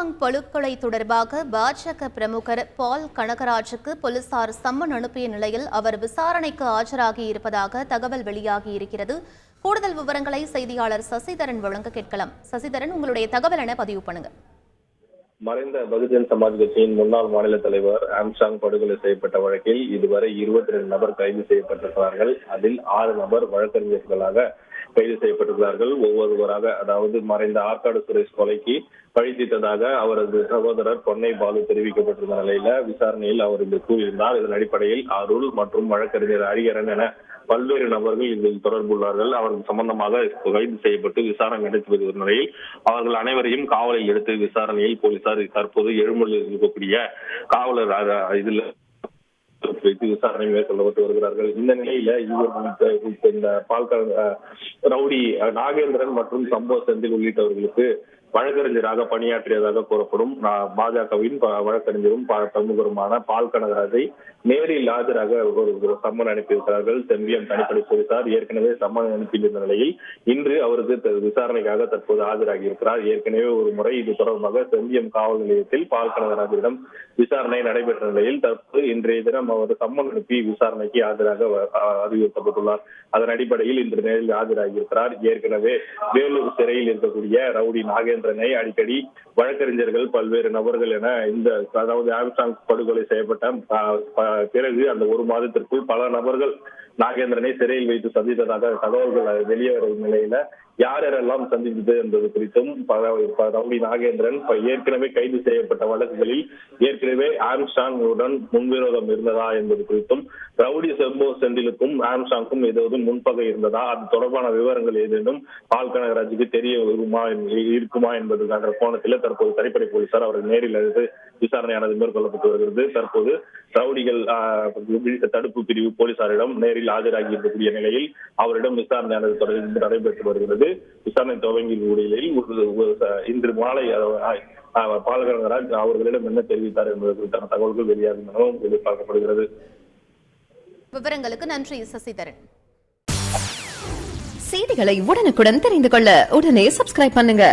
Armstrong படுகொலை தொடர்பாக பாஜக பிரமுகர் பால் கனகராஜுக்கு போலீசார் சம்மன் அனுப்பிய நிலையில் அவர் விசாரணைக்கு ஆஜராகி இருப்பதாக தகவல் வெளியாகியிருக்கிறது. கூடுதல் விவரங்களை செய்தியாளர் சசிதரன் வழங்க கேட்கலாம். சசிதரன், உங்களுடைய தகவல் என பதிவு பண்ணுங்க. மறைந்த பகுஜன் சமாஜ் கட்சியின் முன்னாள் மாநில தலைவர் ஆம்ஸ்ட்ராங் படுகொலை செய்யப்பட்ட வழக்கில் இதுவரை 22 நபர் கைது செய்யப்பட்டிருக்கிறார்கள். அதில் 6 நபர் வழக்கறிஞர்களாக கைது செய்யப்பட்டிருக்கிறார்கள். ஒவ்வொருவராக, அதாவது மறைந்த ஆற்காடு சுரேஷ் கொலைக்கு பழித்தீட்டதாக அவரது சகோதரர் பொன்னை பாலு தெரிவிக்கப்பட்டிருந்த நிலையில விசாரணையில் அவர் இங்கு கூறியிருந்தார். இதன் அடிப்படையில் அருள் மற்றும் வழக்கறிஞர் ஹரிஹரன் என பல்வேறு நபர்கள் இதில் தொடர்புள்ளார்கள். அவர்கள் சம்பந்தமாக கைது செய்யப்பட்டு விசாரணை நடத்தி வருகிற நிலையில் அவர்கள் அனைவரையும் காவலில் எடுத்து விசாரணையில் போலீசார் தற்போது எழும்பூரில் இருக்கக்கூடிய காவலர் இதில் வைத்து விசாரணை மேற்கொள்ளப்பட்டு வருகிறார்கள். இந்த நிலையில இந்த ரவுடி நாகேந்திரன் மற்றும் சம்போ செந்தில் உள்ளிட்டவர்களுக்கு வழக்கறிஞராக பணியாற்றியதாக கூறப்படும் பாஜகவின் வழக்கறிஞரும் பிரமுகருமான பால் கனகராஜை நேரில் ஆஜராக ஒரு சம்மன் அனுப்பியிருக்கிறார்கள். செம்பியம் தனிப்படை போலீசார் ஏற்கனவே சம்மன் அனுப்பியிருந்த நிலையில் இன்று அவருக்கு விசாரணைக்காக தற்போது ஆஜராகி இருக்கிறார். ஏற்கனவே ஒரு முறை இது தொடர்பாக செம்பியம் காவல் நிலையத்தில் பால் கனகராஜிடம் விசாரணை நடைபெற்ற நிலையில் தற்போது இன்றைய தினம் அவர் சம்மன் அனுப்பி விசாரணைக்கு ஆஜராக அறிவிக்கப்பட்டுள்ளார். அதன் அடிப்படையில் இன்று நேரில் ஆஜராகி இருக்கிறார். ஏற்கனவே வேலூர் சிறையில் இருக்கக்கூடிய ரவுடி நாகேந்திரனை அடிக்கடி வழக்கறிஞர்கள் பல்வேறு நபர்கள் என அதாவது ஆம்ஸ்ட்ராங் படுகொலை செய்யப்பட்ட பிறகு அந்த ஒரு மாதத்திற்குள் பல நபர்கள் நாகேந்திரனை சிறையில் வைத்து சந்தித்ததாக தகவல்கள் வெளியே வரும் நிலையில யாரெல்லாம் சந்தித்தது என்பது குறித்தும் ரவுடி நாகேந்திரன் ஏற்கனவே கைது செய்யப்பட்ட வழக்குகளில் ஏற்கனவே ஆம்ஸ்ட்ராங்குடன் முன்விரோதம் இருந்ததா என்பது குறித்தும் ரவுடி செம்போ செந்திலுக்கும் ஆம்ஸ்ட்ராங்கும் ஏதாவது முன்பகை இருந்ததா, அது தொடர்பான விவரங்கள் ஏதேனும் பால் கனகராஜுக்கு தெரிய இருக்குமா என்பதற்கான கோணத்தில் தற்போது தனிப்படை போலீசார் அவர்கள் நேரில் அழைத்து விசாரணையானது மேற்கொள்ளப்பட்டு வருகிறது. தற்போது ரவுடிகள் தடுப்பு பிரிவு போலீசாரிடம் நேரில் ஆஜராகி இருக்கக்கூடிய நிலையில் அவரிடம் விசாரணையானது தொடர்ந்து நடைபெற்று வருகிறது. விசாரணை துவங்கிய நிலையில் இன்று மாலை பால் கனகராஜ் அவர்களிடம் என்ன தெரிவித்தார் என்பது குறித்தான தகவல்கள் வெளியாகும் எனவும் எதிர்பார்க்கப்படுகிறது. விவரங்களுக்கு நன்றி சசிதரன். செய்திகளை உடனுக்குடன் தெரிந்து கொள்ள உடனே சப்ஸ்கிரைப் பண்ணுங்க.